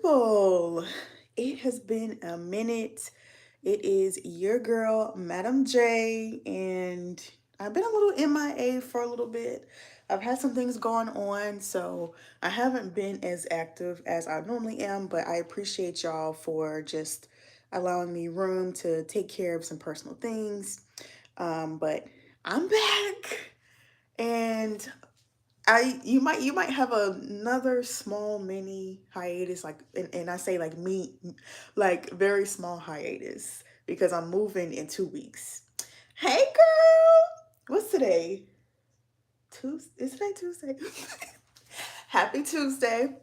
People, it has been a minute. It is your girl, Madam J, and I've been a little MIA for a little bit. I've had some things going on, so I haven't been as active as I normally am, but I appreciate y'all for just allowing me room to take care of some personal things. But I'm back, and you might have another small mini hiatus, like, and I say like me, like very small hiatus, because I'm moving in 2 weeks. Hey girl, what's today? Tuesday? Is today Tuesday? Happy Tuesday.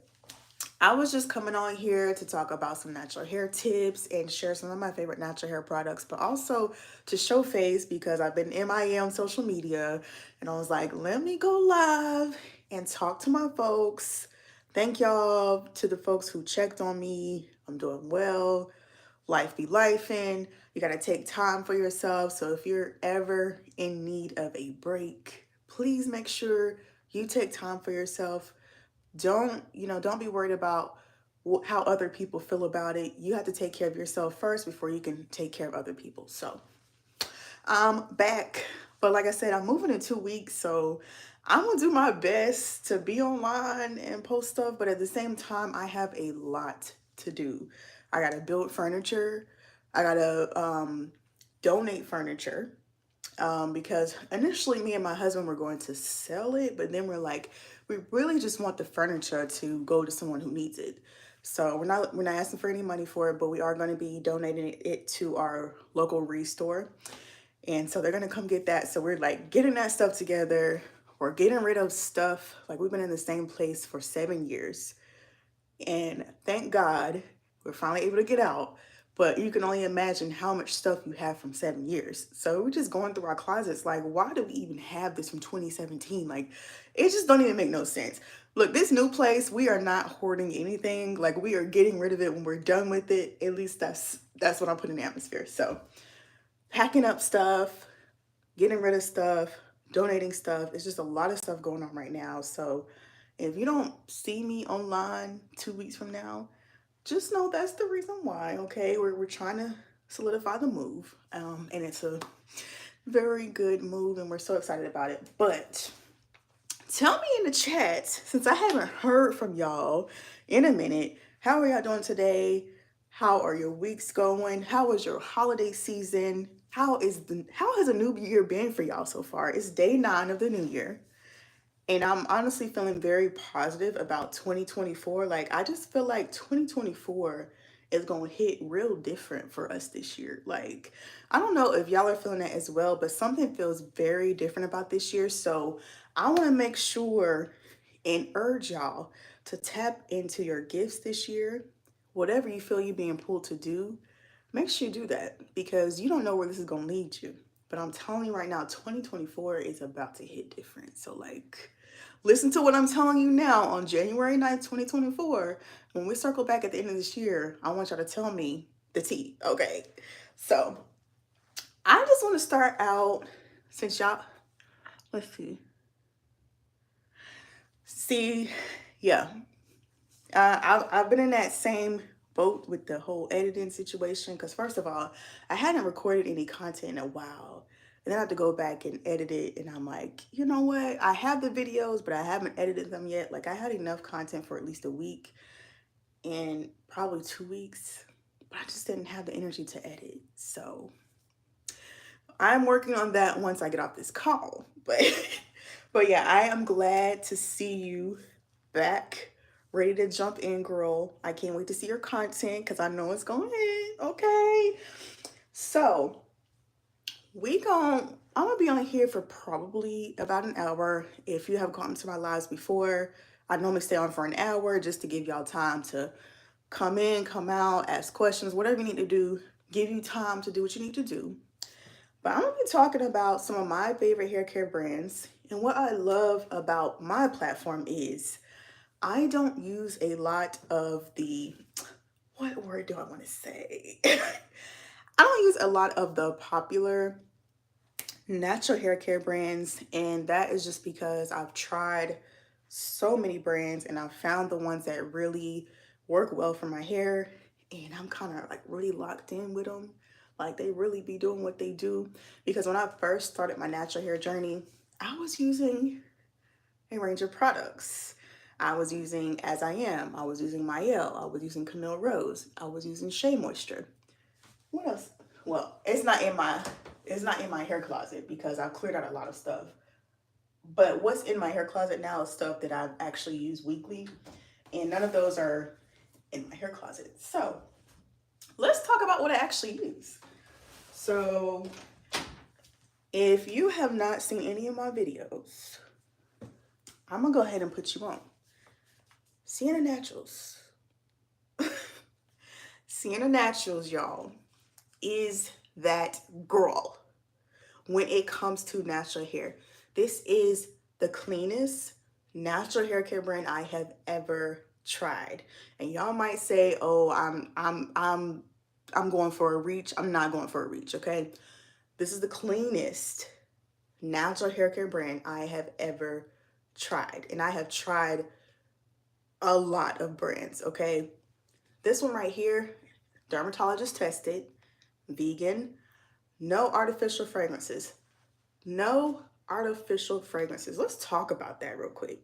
I was just coming on here to talk about some natural hair tips and share some of my favorite natural hair products, but also to show face because I've been MIA on social media, and I was like, let me go live and talk to my folks. Thank y'all to the folks who checked on me. I'm doing well. Life be lifing. You got to take time for yourself. So if you're ever in need of a break, please make sure you take time for yourself. Don't be worried about how other people feel about it. You have to take care of yourself first before you can take care of other people. So I'm back, but like I said, I'm moving in 2 weeks, so I'm gonna do my best to be online and post stuff, but at the same time I have a lot to do. I gotta build furniture. I gotta donate furniture, because initially me and my husband were going to sell it, but then we're like, we really just want the furniture to go to someone who needs it. So we're not asking for any money for it, but we are going to be donating it to our local restore, and so they're going to come get that. So we're like getting that stuff together. We're getting rid of stuff. Like, we've been in the same place for 7 years, and thank God we're finally able to get out. But you can only imagine how much stuff you have from 7 years. So we're just going through our closets like, why do we even have this from 2017? Like, it just don't even make no sense. Look, this new place, we are not hoarding anything. Like, we are getting rid of it when we're done with it. At least that's what I'm putting in the atmosphere. So packing up stuff, getting rid of stuff, donating stuff. It's just a lot of stuff going on right now. So if you don't see me online 2 weeks from now, just know that's the reason why. Okay, we're trying to solidify the move, and it's a very good move, and we're so excited about it. But tell me in the chat, since I haven't heard from y'all in a minute, how are y'all doing today? How are your weeks going? How was your holiday season? How has the new year been for y'all so far? It's day 9 of the new year. And I'm honestly feeling very positive about 2024. Like, I just feel like 2024 is going to hit real different for us this year. Like, I don't know if y'all are feeling that as well, but something feels very different about this year. So I want to make sure and urge y'all to tap into your gifts this year. Whatever you feel you're being pulled to do, make sure you do that, because you don't know where this is going to lead you. But I'm telling you right now, 2024 is about to hit different. So, like, listen to what I'm telling you now on January 9th, 2024. When we circle back at the end of this year, I want y'all to tell me the tea, okay? So, I just want to start out, since y'all, let's see. See, yeah, I've been in that same boat with the whole editing situation, because first of all, I hadn't recorded any content in a while. And then I have to go back and edit it. And I'm like, you know what? I have the videos, but I haven't edited them yet. Like, I had enough content for at least a week and probably 2 weeks, but I just didn't have the energy to edit. So I'm working on that once I get off this call. But but yeah, I am glad to see you back, ready to jump in, girl. I can't wait to see your content because I know it's going in. Okay. So I'm gonna be on here for probably about an hour. If you have gone to my lives before, I normally stay on for an hour just to give y'all time to come in, come out, ask questions, whatever you need to do, give you time to do what you need to do. But I'm gonna be talking about some of my favorite hair care brands. And what I love about my platform is I don't use a lot of what word do I want to say? I don't use a lot of the popular natural hair care brands, and that is just because I've tried so many brands and I've found the ones that really work well for my hair, and I'm kind of like really locked in with them. Like they really be doing what they do. Because when I first started my natural hair journey, I was using a range of products. I was using As I Am, I was using Mielle, I was using Camille Rose, I was using Shea Moisture. What else? Well, it's not in my hair closet because I've cleared out a lot of stuff. But what's in my hair closet now is stuff that I actually use weekly, and none of those are in my hair closet. So let's talk about what I actually use. So if you have not seen any of my videos, I'm gonna go ahead and put you on. Sienna Naturals. Sienna Naturals, y'all, is that girl when it comes to natural hair. This is the cleanest natural hair care brand I have ever tried. And y'all might say, "Oh, I'm going for a reach." I'm not going for a reach, okay? This is the cleanest natural hair care brand I have ever tried. And I have tried a lot of brands, okay? This one right here, dermatologist tested, vegan, no artificial fragrances. No artificial fragrances. Let's talk about that real quick.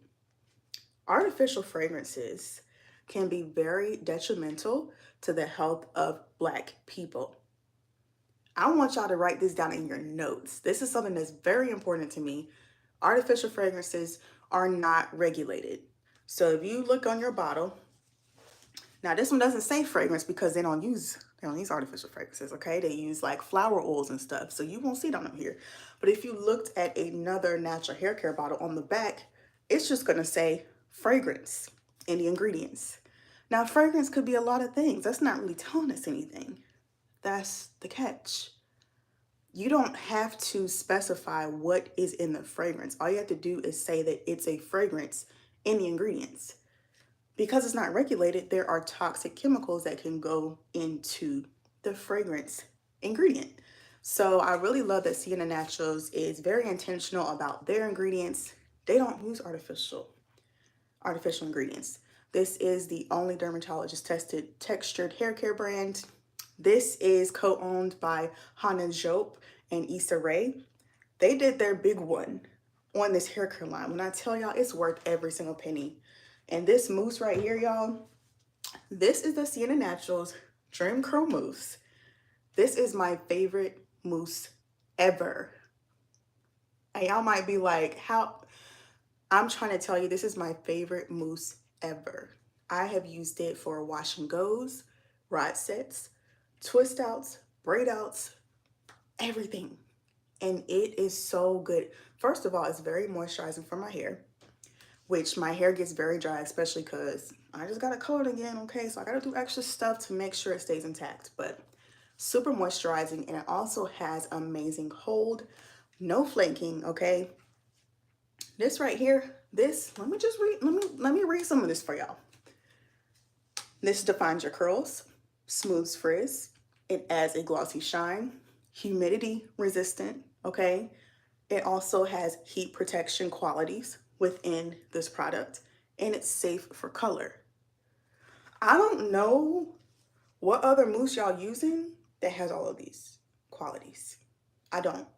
Artificial fragrances can be very detrimental to the health of Black people. I want y'all to write this down in your notes. This is something that's very important to me. Artificial fragrances are not regulated. So if you look on your bottle, now this one doesn't say fragrance because they don't use artificial fragrances, okay? They use like flower oils and stuff, so you won't see it on them here. But if you looked at another natural hair care bottle on the back, it's just gonna say fragrance in the ingredients. Now, fragrance could be a lot of things. That's not really telling us anything. That's the catch. You don't have to specify what is in the fragrance. All you have to do is say that it's a fragrance in the ingredients. Because it's not regulated, there are toxic chemicals that can go into the fragrance ingredient. So I really love that Sienna Naturals is very intentional about their ingredients. They don't use artificial ingredients. This is the only dermatologist tested textured hair care brand. This is co-owned by Hannah Jope and Issa Rae. They did their big one on this hair care line. When I tell y'all, it's worth every single penny. And this mousse right here, y'all, this is the Sienna Naturals Dream Curl Mousse. This is my favorite mousse ever. And y'all might be like, how? I'm trying to tell you, this is my favorite mousse ever. I have used it for wash and goes, rod sets, twist outs, braid outs, everything. And it is so good. First of all, it's very moisturizing for my hair, which my hair gets very dry, especially because I just got a cold again, okay? So I gotta do extra stuff to make sure it stays intact, but super moisturizing, and it also has amazing hold, no flaking, okay? This right here, let me read some of this for y'all. This defines your curls, smooths frizz, it adds a glossy shine, humidity resistant, okay? It also has heat protection qualities within this product, and it's safe for color. I don't know what other mousse y'all using that has all of these qualities. I don't.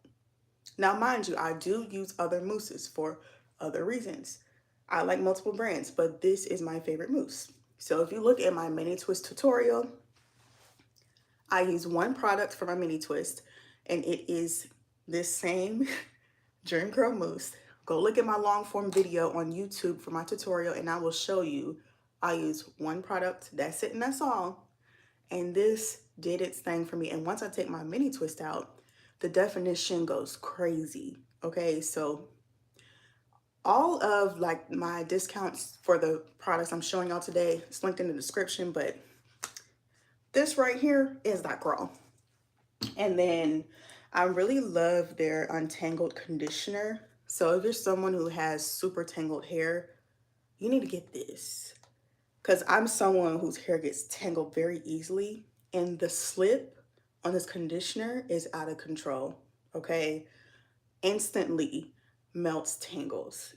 Now, mind you, I do use other mousses for other reasons. I like multiple brands, but this is my favorite mousse. So if you look at my mini twist tutorial, I use one product for my mini twist, and it is this same Dream Curl Mousse. Go look at my long form video on YouTube for my tutorial, and I will show you I use one product, that's it and that's all. And this did its thing for me. And once I take my mini twist out, the definition goes crazy. Okay, so all of like my discounts for the products I'm showing y'all today is linked in the description, but this right here is that girl. And then I really love their untangled conditioner. So if you're someone who has super tangled hair, you need to get this. Because I'm someone whose hair gets tangled very easily, and the slip on this conditioner is out of control, okay? Instantly melts tangles.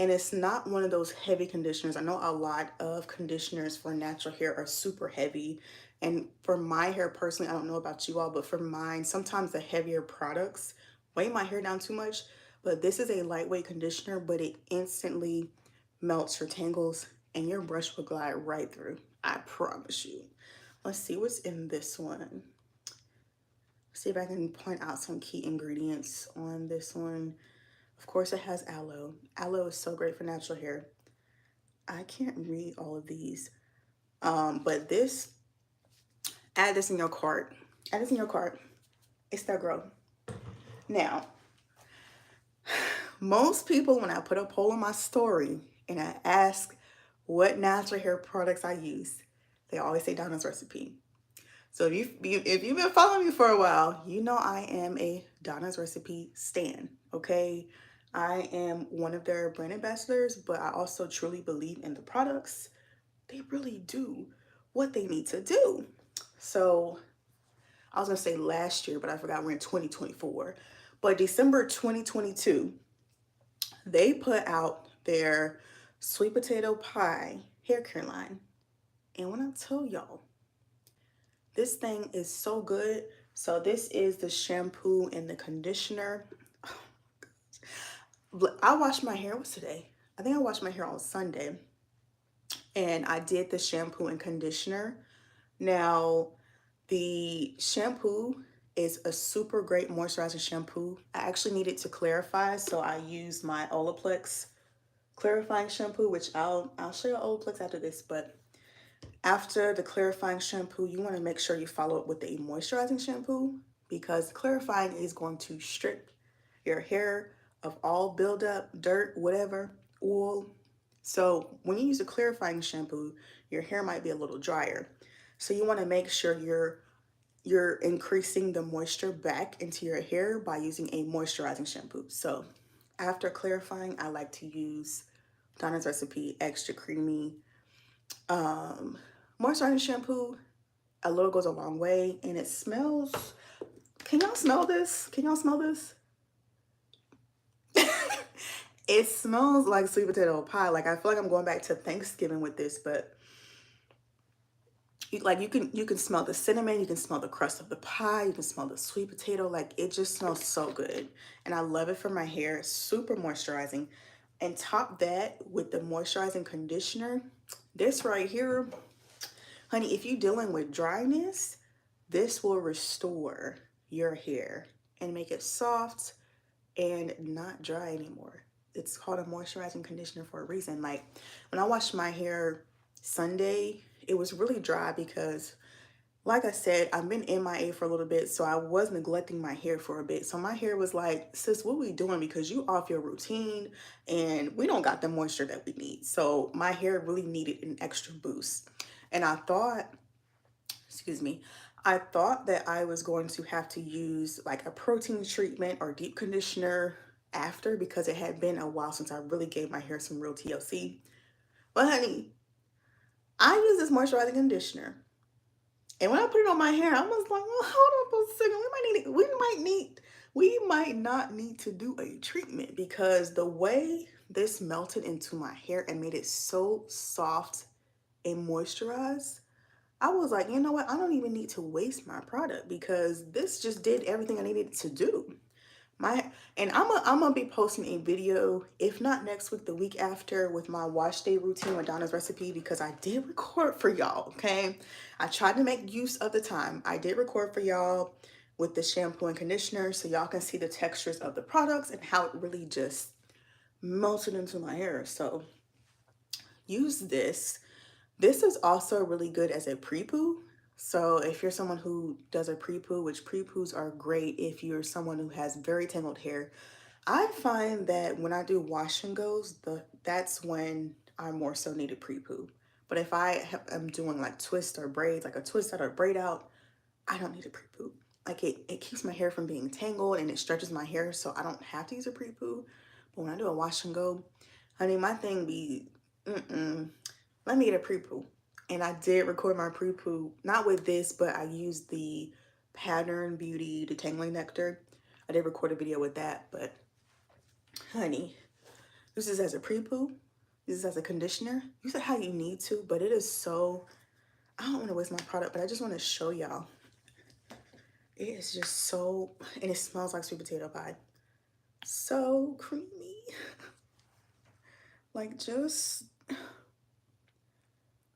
And it's not one of those heavy conditioners. I know a lot of conditioners for natural hair are super heavy. And for my hair personally, I don't know about you all, but for mine, sometimes the heavier products weigh my hair down too much. But this is a lightweight conditioner, but it instantly melts your tangles and your brush will glide right through. I promise you. Let's see what's in this one. See if I can point out some key ingredients on this one. Of course, it has aloe. Aloe is so great for natural hair. I can't read all of these. But this, add this in your cart. Add this in your cart. It's that grow. Now, most people, when I put a poll on my story and I ask what natural hair products I use, they always say Donna's Recipe. So if you've been following me for a while, you know I am a Donna's Recipe stan, okay? I am one of their brand ambassadors, but I also truly believe in the products. They really do what they need to do. So I was gonna say last year, but I forgot we're in 2024. But December 2022, they put out their sweet potato pie hair care line. And when I tell y'all, this thing is so good. So this is the shampoo and the conditioner. I washed my hair, what's today? I think I washed my hair on Sunday. And I did the shampoo and conditioner. Now, the shampoo is a super great moisturizing shampoo. I actually needed to clarify, so I used my Olaplex clarifying shampoo, which I'll show you Olaplex after this, but after the clarifying shampoo, you want to make sure you follow up with a moisturizing shampoo because the clarifying is going to strip your hair of all buildup, dirt, whatever, oil. So when you use a clarifying shampoo, your hair might be a little drier. So you want to make sure you're increasing the moisture back into your hair by using a moisturizing shampoo. So after clarifying, I like to use Donna's Recipe Extra Creamy moisturizing shampoo. A little goes a long way, and it smells. Can y'all smell this? Can y'all smell this? It smells like sweet potato pie. Like I feel like I'm going back to Thanksgiving with this, but you can smell the cinnamon, you can smell the crust of the pie, you can smell the sweet potato. Like it just smells so good, and I love it for my hair. It's super moisturizing, and top that with the moisturizing conditioner. This right here, honey, if you're dealing with dryness, this will restore your hair and make it soft and not dry anymore. It's called a moisturizing conditioner for a reason. Like when I washed my hair Sunday, it was really dry because like I said, I've been MIA for a little bit, so I was neglecting my hair for a bit. So my hair was like, sis, what we doing? Because you off your routine and we don't got the moisture that we need. So my hair really needed an extra boost. And I thought, excuse me, I thought that I was going to have to use like a protein treatment or deep conditioner after because it had been a while since I really gave my hair some real TLC. But honey, I use this moisturizing conditioner. And when I put it on my hair, I was like, well, hold on for a second. We might not need to do a treatment because the way this melted into my hair and made it so soft and moisturized, I was like, you know what? I don't even need to waste my product because this just did everything I needed to do. And I'm gonna be posting a video, if not next week, the week after, with my wash day routine with Donna's Recipe because I did record for y'all, okay? I tried to make use of the time. I did record for y'all with the shampoo and conditioner so y'all can see the textures of the products and how it really just melted into my hair. So use this. This is also really good as a pre-poo. So if you're someone who does a pre-poo, which pre-poos are great if you're someone who has very tangled hair, I find that when I do wash and goes, that's when I more so need a pre-poo. But if am doing like twist or braids, like a twist out or braid out, I don't need a pre-poo. Like it keeps my hair from being tangled and it stretches my hair so I don't have to use a pre-poo. But when I do a wash and go, honey, my thing be, let me get a pre-poo. And I did record my pre-poo, not with this, but I used the Pattern Beauty Detangling Nectar. I did record a video with that, but honey, Use this as a pre-poo. Use this as a conditioner. Use it how you need to, but it is so, I don't want to waste my product, but I just want to show y'all. It is just so, and it smells like sweet potato pie. So creamy. Like just,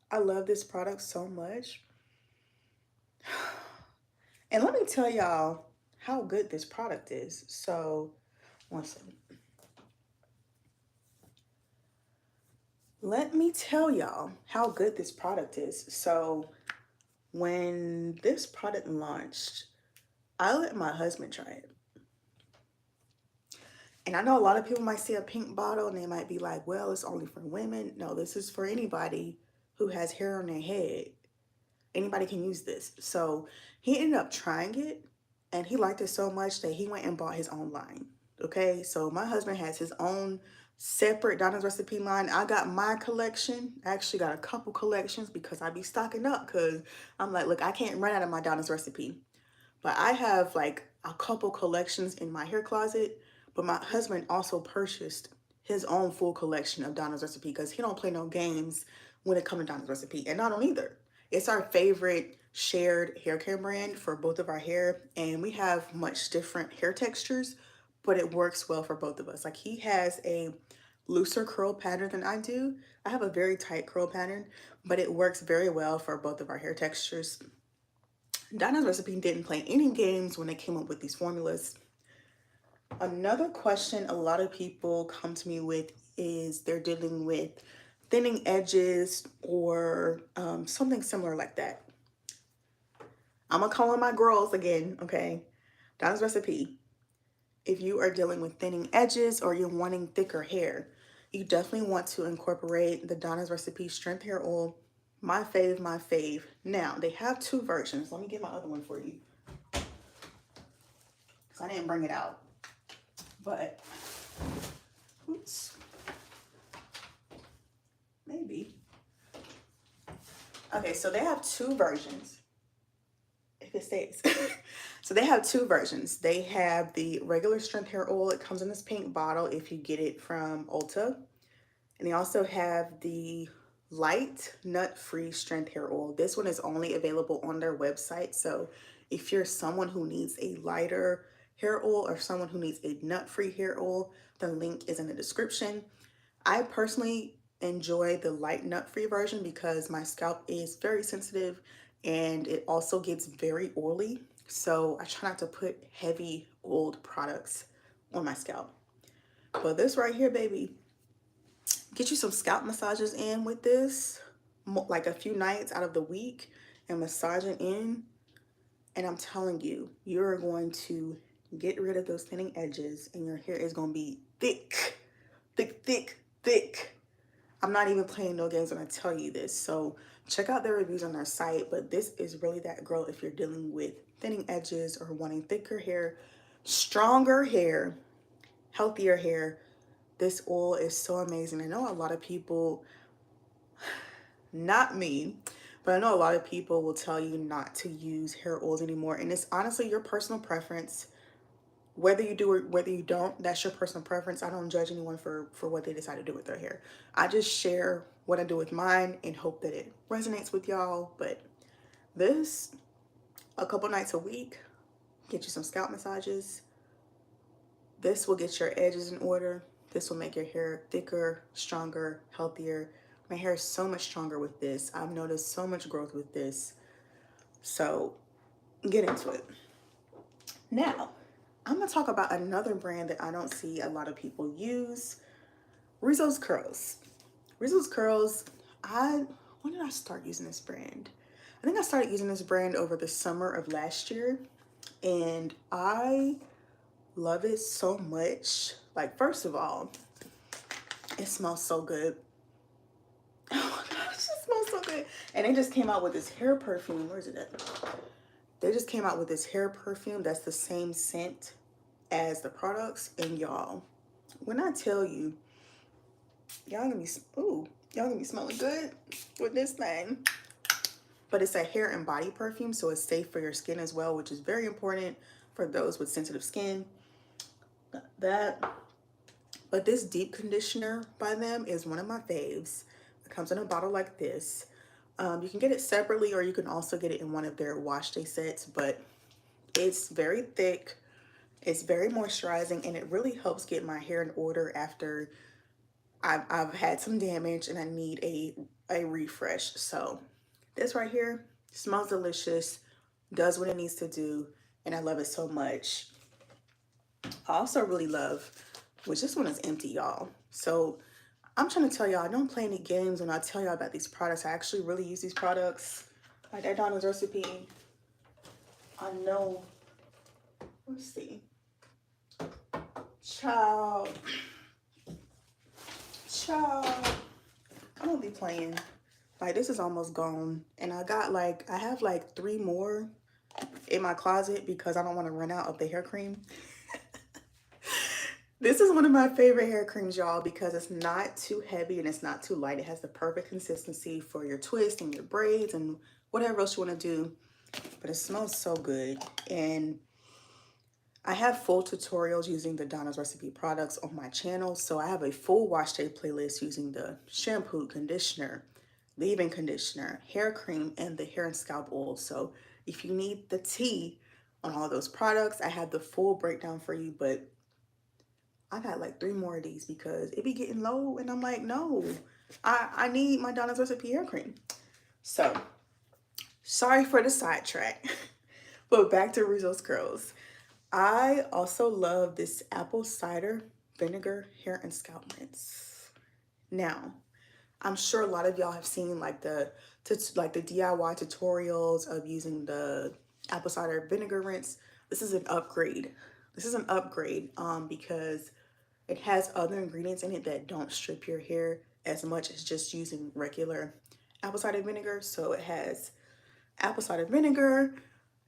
I love this product so much. And let me tell y'all how good this product is. So, one second. Let me tell y'all how good this product is. So, when this product launched, I let my husband try it. And I know a lot of people might see a pink bottle and they might be like, well, it's only for women. No, this is for anybody who has hair on their head. Anybody can use this. So he ended up trying it and he liked it so much that he went and bought his own line. Okay, so my husband has his own separate Donna's Recipe line. I got my collection. I actually got a couple collections because I be stocking up because I'm like, look, I can't run out of my Donna's Recipe. But I have like a couple collections in my hair closet. But my husband also purchased his own full collection of Donna's Recipe because he don't play no games when it comes to Donna's Recipe. And I don't either. It's our favorite shared hair care brand for both of our hair. And we have much different hair textures, but it works well for both of us. Like he has a looser curl pattern than I do. I have a very tight curl pattern, but it works very well for both of our hair textures. Donna's Recipe didn't play any games when they came up with these formulas. Another question a lot of people come to me with is they're dealing with thinning edges or something similar like that. I'm gonna call on my girls again, okay? Donna's Recipe. If you are dealing with thinning edges or you're wanting thicker hair, you definitely want to incorporate the Donna's Recipe Strength Hair Oil. My fave, my fave. Now, they have two versions. Let me get my other one for you, because I didn't bring it out. But, oops. Maybe. Okay, so they have two versions. If it stays. So they have two versions. They have the regular strength hair oil. It comes in this pink bottle if you get it from Ulta. And they also have the light nut-free strength hair oil. This one is only available on their website. So if you're someone who needs a lighter hair oil or someone who needs a nut-free hair oil, the link is in the description. I personally enjoy the light nut-free version because my scalp is very sensitive and it also gets very oily. So I try not to put heavy oiled products on my scalp. But this right here, baby, get you some scalp massages in with this, like a few nights out of the week, and massaging in. And I'm telling you, you're going to get rid of those thinning edges and your hair is going to be thick, thick, thick, thick. I'm not even playing no games when I tell you this. So check out their reviews on their site. But this is really that girl if you're dealing with thinning edges or wanting thicker hair, stronger hair, healthier hair. This oil is so amazing. I know a lot of people, not me, but I know a lot of people will tell you not to use hair oils anymore. And it's honestly your personal preference. Whether you do or whether you don't, that's your personal preference. I don't judge anyone for what they decide to do with their hair. I just share what I do with mine and hope that it resonates with y'all. But this, a couple nights a week, get you some scalp massages. This will get your edges in order. This will make your hair thicker, stronger, healthier. My hair is so much stronger with this. I've noticed so much growth with this. So get into it. Now, I'm gonna talk about another brand that I don't see a lot of people use, Rizzo's Curls. Rizzo's Curls, when did I start using this brand? I think I started using this brand over the summer of last year, and I love it so much. Like, first of all, it smells so good. Oh my gosh, it smells so good. And they just came out with this hair perfume. Where's it at? They just came out with this hair perfume that's the same scent as the products. And y'all, when I tell you, y'all gonna be smelling good with this thing. But it's a hair and body perfume, so it's safe for your skin as well, which is very important for those with sensitive skin. That But this deep conditioner by them is one of my faves. It comes in a bottle like this. You can get it separately or you can also get it in one of their wash day sets, but it's very thick, it's very moisturizing, and it really helps get my hair in order after I've had some damage and I need a refresh. So this right here smells delicious, does what it needs to do, and I love it so much. I also really love, which this one is empty, y'all. So I'm trying to tell y'all, I don't play any games when I tell y'all about these products. I actually really use these products. Like that Donna's Recipe, I know. Let's see. Child. Child. I don't be playing. Like this is almost gone. And I have like 3 more in my closet because I don't want to run out of the hair cream. This is one of my favorite hair creams, y'all, because it's not too heavy and it's not too light. It has the perfect consistency for your twist and your braids and whatever else you want to do. But it smells so good. And I have full tutorials using the Donna's Recipe products on my channel. So I have a full wash day playlist using the shampoo, conditioner, leave-in conditioner, hair cream, and the hair and scalp oil. So if you need the tea on all those products, I have the full breakdown for you. But I got like 3 more of these because it be getting low. And I'm like, no, I need my Donna's Recipe hair cream. So sorry for the sidetrack. But back to Rizzo's Curls. I also love this apple cider vinegar hair and scalp rinse. Now, I'm sure a lot of y'all have seen like the DIY tutorials of using the apple cider vinegar rinse. This is an upgrade. This is an upgrade because it has other ingredients in it that don't strip your hair as much as just using regular apple cider vinegar. So it has apple cider vinegar,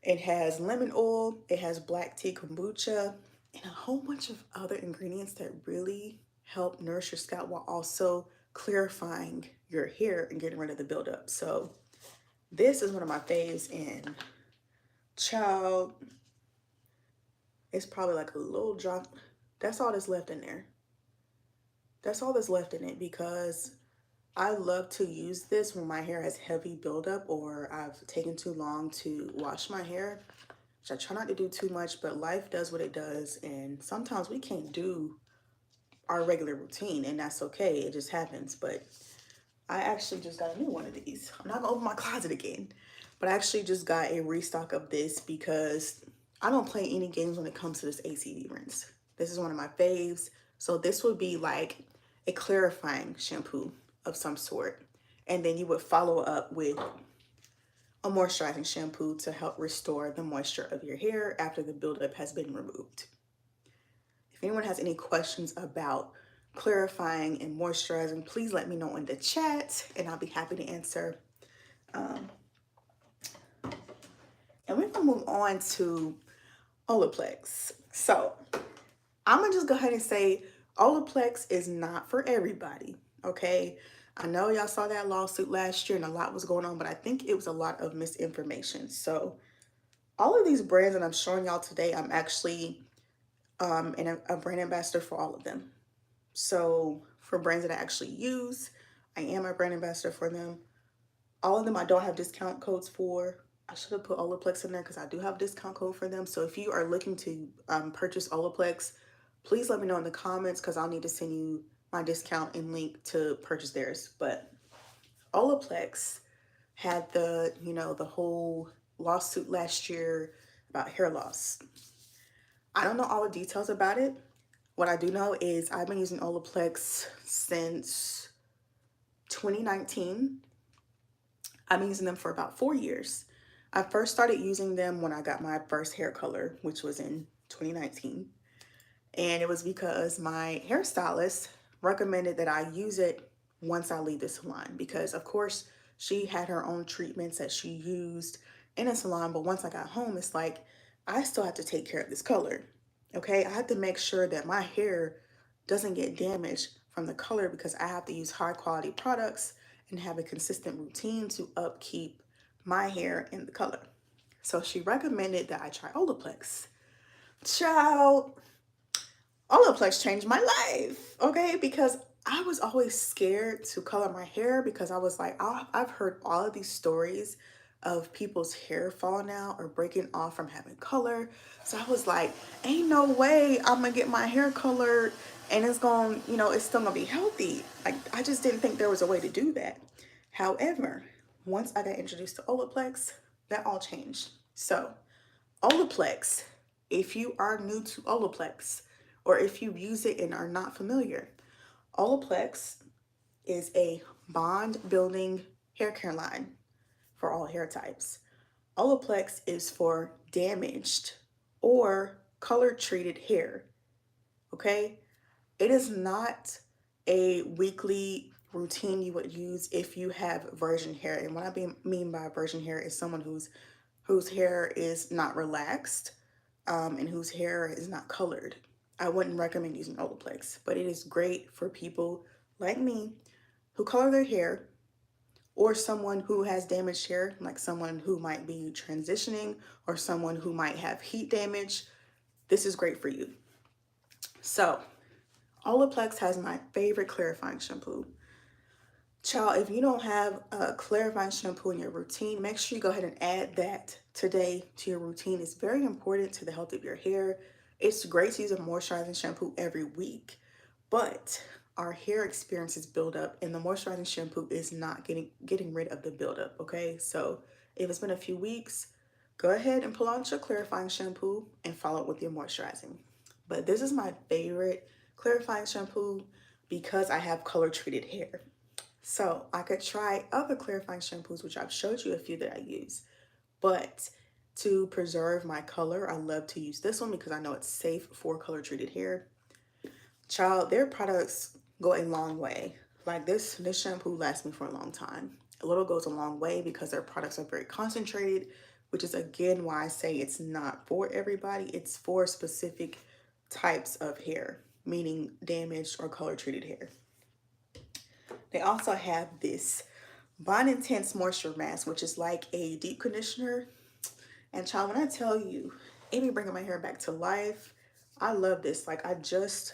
it has lemon oil, it has black tea kombucha, and a whole bunch of other ingredients that really help nourish your scalp while also clarifying your hair and getting rid of the buildup. So this is one of my faves, and child, it's probably like a little drop. That's all that's left in there. That's all that's left in it because I love to use this when my hair has heavy buildup or I've taken too long to wash my hair. Which I try not to do too much, but life does what it does. And sometimes we can't do our regular routine and that's okay. It just happens. But I actually just got a new one of these. I'm not gonna open my closet again, but I actually just got a restock of this because I don't play any games when it comes to this ACV rinse. This is one of my faves. So this would be like a clarifying shampoo of some sort. And then you would follow up with a moisturizing shampoo to help restore the moisture of your hair after the buildup has been removed. If anyone has any questions about clarifying and moisturizing, please let me know in the chat and I'll be happy to answer. And we're gonna move on to Olaplex. So I'm gonna just go ahead and say Olaplex is not for everybody, okay? I know y'all saw that lawsuit last year and a lot was going on, but I think it was a lot of misinformation. So all of these brands that I'm showing y'all today, I'm actually a brand ambassador for all of them. So for brands that I actually use, I am a brand ambassador for them. All of them I don't have discount codes for. I should have put Olaplex in there because I do have a discount code for them. So if you are looking to purchase Olaplex, please let me know in the comments because I'll need to send you my discount and link to purchase theirs. But Olaplex had the whole lawsuit last year about hair loss. I don't know all the details about it. What I do know is I've been using Olaplex since 2019. I've been using them for about 4 years. I first started using them when I got my first hair color, which was in 2019. And it was because my hairstylist recommended that I use it once I leave the salon because, of course, she had her own treatments that she used in a salon. But once I got home, it's like, I still have to take care of this color. Okay, I have to make sure that my hair doesn't get damaged from the color because I have to use high quality products and have a consistent routine to upkeep my hair in the color. So she recommended that I try Olaplex. Child, Olaplex changed my life, okay? Because I was always scared to color my hair because I was like, I've heard all of these stories of people's hair falling out or breaking off from having color. So I was like, ain't no way I'm gonna get my hair colored and it's gonna, it's still gonna be healthy. Like, I just didn't think there was a way to do that. However, once I got introduced to Olaplex, that all changed. So, Olaplex, if you are new to Olaplex, or if you use it and are not familiar, Olaplex is a bond building hair care line for all hair types. Olaplex is for damaged or color treated hair. Okay? It is not a weekly routine you would use if you have virgin hair. And what mean by virgin hair is someone whose hair is not relaxed, and whose hair is not colored. I wouldn't recommend using Olaplex, but it is great for people like me who color their hair, or someone who has damaged hair, like someone who might be transitioning or someone who might have heat damage. This is great for you. So, Olaplex has my favorite clarifying shampoo. Child, if you don't have a clarifying shampoo in your routine, make sure you go ahead and add that today to your routine. It's very important to the health of your hair. It's great to use a moisturizing shampoo every week, but our hair experiences buildup and the moisturizing shampoo is not getting rid of the buildup, okay? So if it's been a few weeks, go ahead and pull out your clarifying shampoo and follow it with your moisturizing. But this is my favorite clarifying shampoo because I have color treated hair. So I could try other clarifying shampoos, which I've showed you a few that I use. But to preserve my color, I love to use this one because I know it's safe for color treated hair. Child, their products go a long way. Like this shampoo lasts me for a long time. A little goes a long way because their products are very concentrated, which is again why I say it's not for everybody. It's for specific types of hair, meaning damaged or color treated hair. They also have this Bond Intense Moisture Mask, which is like a deep conditioner. And child, when I tell you, it be bringing my hair back to life. I love this. Like I was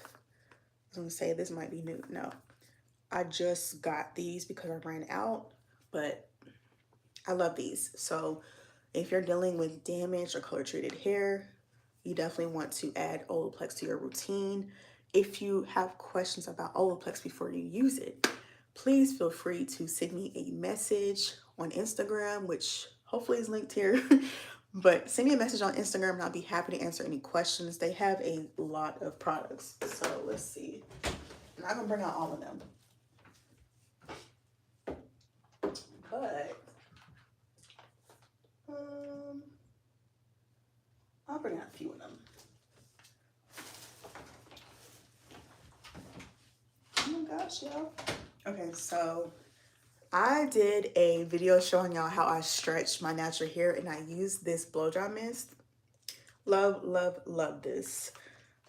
gonna say this might be new. No, I just got these because I ran out, but I love these. So if you're dealing with damaged or color treated hair, you definitely want to add Olaplex to your routine. If you have questions about Olaplex before you use it, please feel free to send me a message on Instagram, which hopefully is linked here. But send me a message on Instagram and I'll be happy to answer any questions. They have a lot of products. So let's see. I'm not gonna bring out all of them, but I'll bring out a few of them. Oh my gosh, y'all. Okay, so I did a video showing y'all how I stretch my natural hair and I use this blow dry mist. Love, love, love this.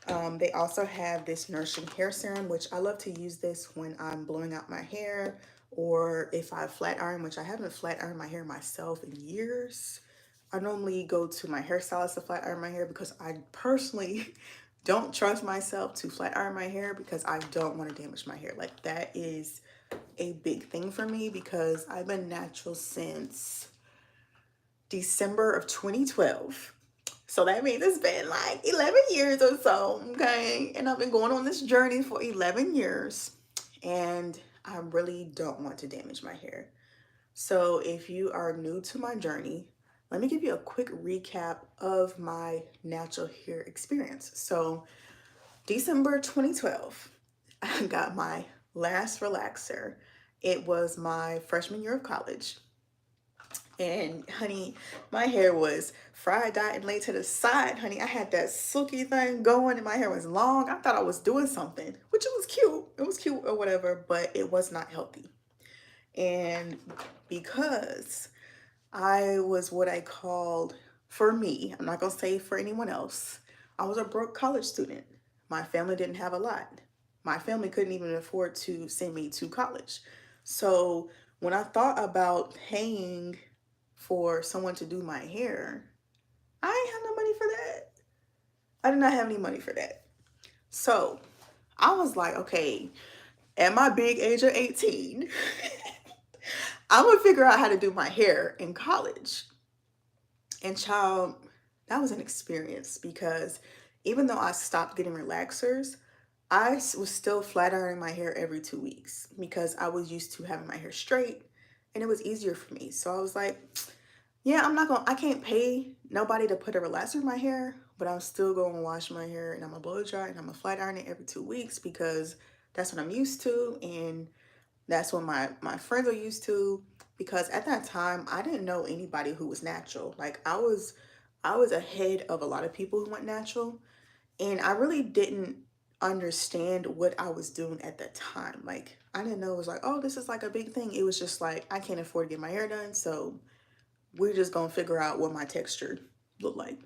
They also have this nourishing hair serum, which I love to use this when I'm blowing out my hair or if I flat iron, which I haven't flat ironed my hair myself in years. I normally go to my hairstylist to flat iron my hair because I personally don't trust myself to flat iron my hair because I don't want to damage my hair. Like that is a big thing for me because I've been natural since December of 2012. So that means it's been like 11 years or so, okay? And I've been going on this journey for 11 years and I really don't want to damage my hair. So if you are new to my journey, let me give you a quick recap of my natural hair experience. So December 2012, I got my last relaxer. It was my freshman year of college. And honey, my hair was fried, dyed, and laid to the side, honey. I had that silky thing going and my hair was long. I thought I was doing something, which it was cute. It was cute or whatever, but it was not healthy. And because I was what I called, for me, I'm not gonna say for anyone else, I was a broke college student. My family didn't have a lot. My family couldn't even afford to send me to college. So when I thought about paying for someone to do my hair, I ain't have no money for that. I did not have any money for that. So I was like, okay, at my big age of 18, I'm gonna figure out how to do my hair in college. And child, that was an experience because even though I stopped getting relaxers, was still flat ironing my hair every 2 weeks because I was used to having my hair straight and it was easier for me. So I was like, yeah, I can't pay nobody to put a relaxer in my hair, but I'm still going to wash my hair and I'm going to blow dry and I'm going to flat iron it every 2 weeks because that's what I'm used to. And that's what my friends are used to, because at that time I didn't know anybody who was natural. Like I was ahead of a lot of people who went natural, and I really didn't understand what I was doing at that time. Like I didn't know it was like, oh, this is like a big thing. It was just like I can't afford to get my hair done, so we're just going to figure out what my texture looked like.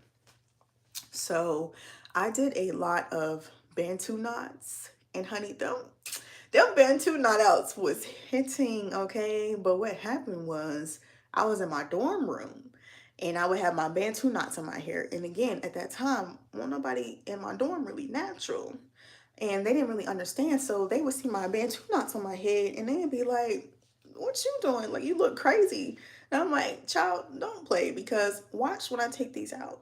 So I did a lot of Bantu knots, and honey, them Bantu knot outs was hitting, okay? But what happened was I was in my dorm room and I would have my Bantu knots in my hair. And again, at that time, well, nobody in my dorm really natural. And they didn't really understand. So they would see my Bantu knots on my head and they'd be like, what you doing? Like, you look crazy. And I'm like, child, don't play, because watch when I take these out.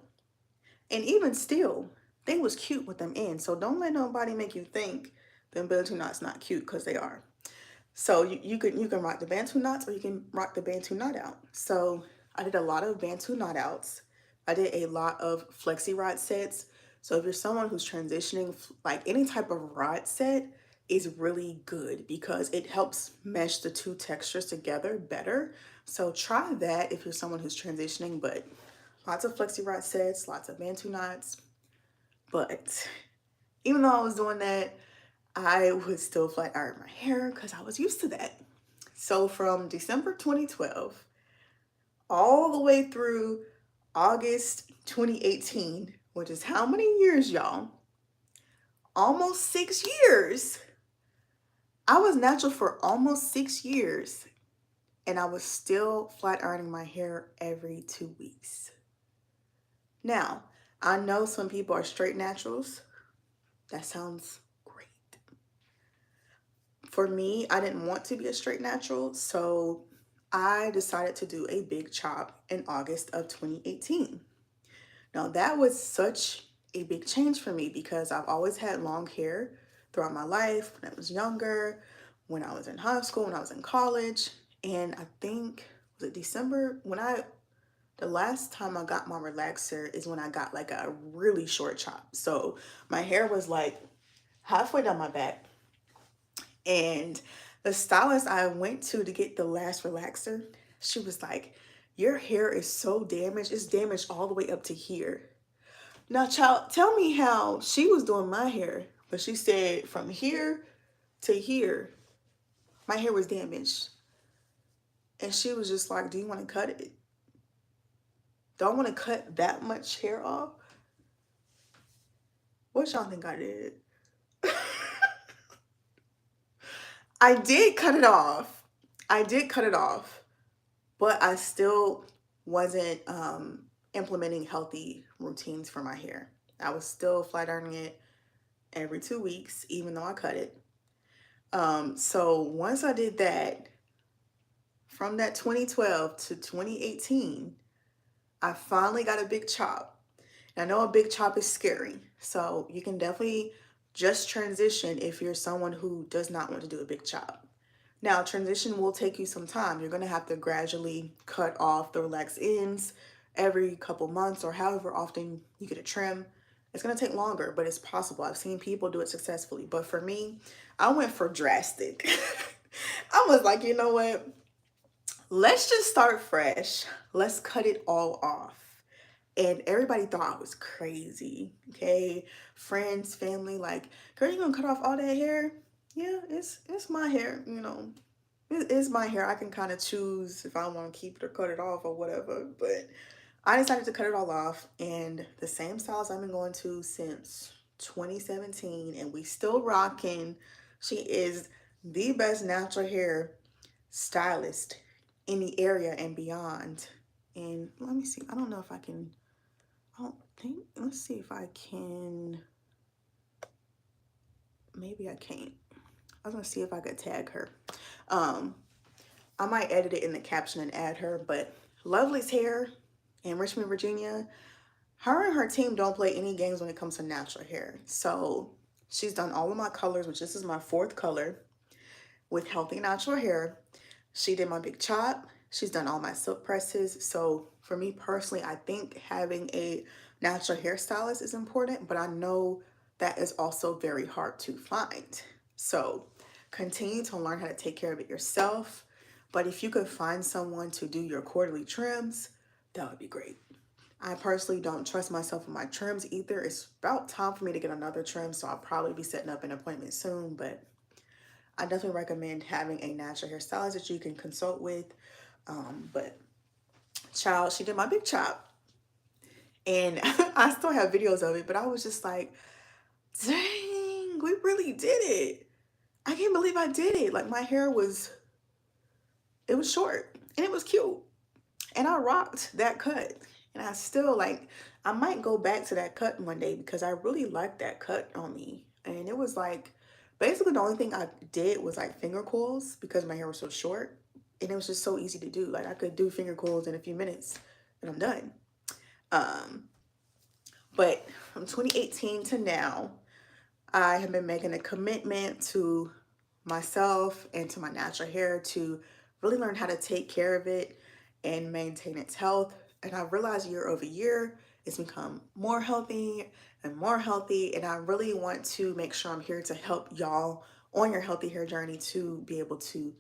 And even still, they was cute with them in. So don't let nobody make you think them Bantu knots not cute, because they are. So you can rock the Bantu knots or you can rock the Bantu knot out. So I did a lot of Bantu knot outs. I did a lot of flexi rod sets. So if you're someone who's transitioning, like any type of rod set is really good because it helps mesh the two textures together better. So try that if you're someone who's transitioning, but lots of flexi rod sets, lots of Bantu knots. But even though I was doing that, I would still flat iron my hair because I was used to that. So from December 2012 all the way through August 2018, which is how many years, y'all? Almost 6 years. I was natural for almost 6 years and I was still flat ironing my hair every 2 weeks. Now, I know some people are straight naturals. That sounds great. For me, I didn't want to be a straight natural, so I decided to do a big chop in August of 2018. Now, that was such a big change for me because I've always had long hair throughout my life, when I was younger, when I was in high school, when I was in college. And I think, was it December? The last time I got my relaxer is when I got like a really short chop. So my hair was like halfway down my back. And the stylist I went to get the last relaxer, she was like, your hair is so damaged. It's damaged all the way up to here. Now, child, tell me how she was doing my hair, but she said from here to here, my hair was damaged. And she was just like, do you want to cut it? Don't want to cut that much hair off? What y'all think I did? I did cut it off. I did cut it off, but I still wasn't implementing healthy routines for my hair. I was still flat ironing it every 2 weeks, even though I cut it. So once I did that, from that 2012 to 2018, I finally got a big chop. And I know a big chop is scary, so you can definitely just transition if you're someone who does not want to do a big chop. Now, transition will take you some time. You're going to have to gradually cut off the relaxed ends every couple months or however often you get a trim. It's going to take longer, but it's possible. I've seen people do it successfully. But for me, I went for drastic. I was like, you know what? Let's just start fresh. Let's cut it all off. And everybody thought I was crazy. Okay. Friends, family, like, girl, you gonna cut off all that hair? Yeah, it's my hair, It's my hair. I can kind of choose if I want to keep it or cut it off or whatever. But I decided to cut it all off. And the same styles I've been going to since 2017. And we still rocking. She is the best natural hair stylist in the area and beyond. And let me see. I don't know if I can. I don't think. Let's see if I can. maybe I can't. I was gonna see if I could tag her. Um, I might edit it in the caption and add her, but Lovely's hair in Richmond, Virginia, her and her team don't play any games when it comes to natural hair. So she's done all of my colors, which this is my fourth color with healthy natural hair. She did my big chop. She's done all my silk presses. So for me personally, I think having a natural hairstylist is important, but I know that is also very hard to find. So continue to learn how to take care of it yourself. But if you could find someone to do your quarterly trims, that would be great. I personally don't trust myself with my trims either. It's about time for me to get another trim, so I'll probably be setting up an appointment soon, but I definitely recommend having a natural hairstylist that you can consult with. But child, she did my big chop, and I still have videos of it, but I was just like, dang, we really did it. I can't believe I did it. Like my hair was, it was short and it was cute. And I rocked that cut. And I still like, I might go back to that cut one day because I really liked that cut on me. And it was like, basically the only thing I did was like finger coils because my hair was so short. And it was just so easy to do. Like I could do finger coils in a few minutes and I'm done. Um, but from 2018 to now, I have been making a commitment to myself and to my natural hair to really learn how to take care of it and maintain its health. And I realized year over year, it's become more healthy and more healthy. And I really want to make sure I'm here to help y'all on your healthy hair journey to be able to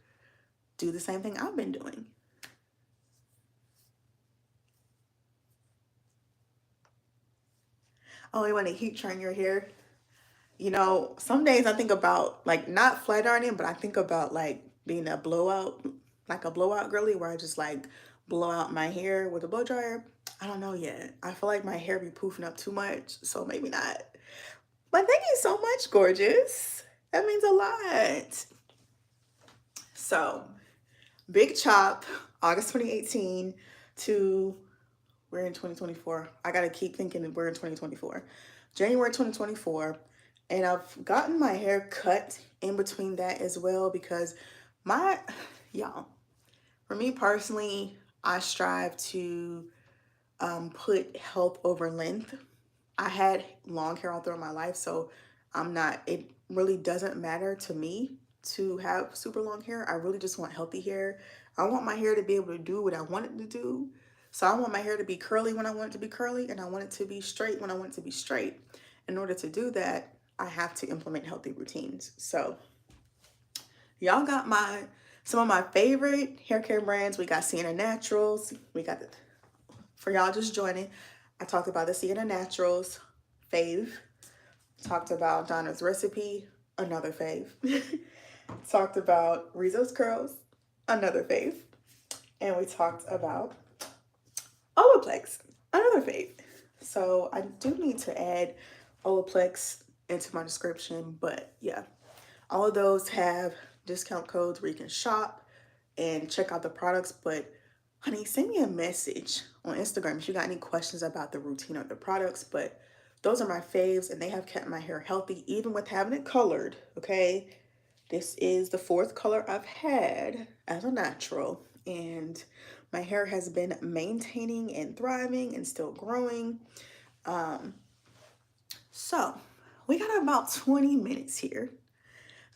do the same thing I've been doing. Oh, you want to heat train your hair? You know, some days I think about like not flat ironing, but I think about like being a blowout, like a blowout girly where I just like blow out my hair with a blow dryer. I don't know yet. I feel like my hair be poofing up too much, so maybe not. But thank you so much, gorgeous. That means a lot. So, big chop, August 2018 to we're in 2024. I gotta keep thinking that we're in 2024. January 2024. And I've gotten my hair cut in between that as well because my, y'all, for me personally, I strive to put health over length. I had long hair all throughout my life, so I'm not, it really doesn't matter to me to have super long hair. I really just want healthy hair. I want my hair to be able to do what I want it to do. So I want my hair to be curly when I want it to be curly, and I want it to be straight when I want it to be straight. In order to do that, I have to implement healthy routines. So y'all got some of my favorite hair care brands. We got Sienna Naturals. We got the, for y'all just joining, I talked about the Sienna Naturals fave. Talked about Donna's Recipe, another fave. Talked about Rizzo's Curls, another fave. And we talked about Olaplex, another fave. So I do need to add Olaplex into my description, but yeah, all of those have discount codes where you can shop and check out the products. But honey, send me a message on Instagram if you got any questions about the routine or the products. But those are my faves and they have kept my hair healthy even with having it colored, okay? This is the fourth color I've had as a natural, and my hair has been maintaining and thriving and still growing. So we got about 20 minutes here.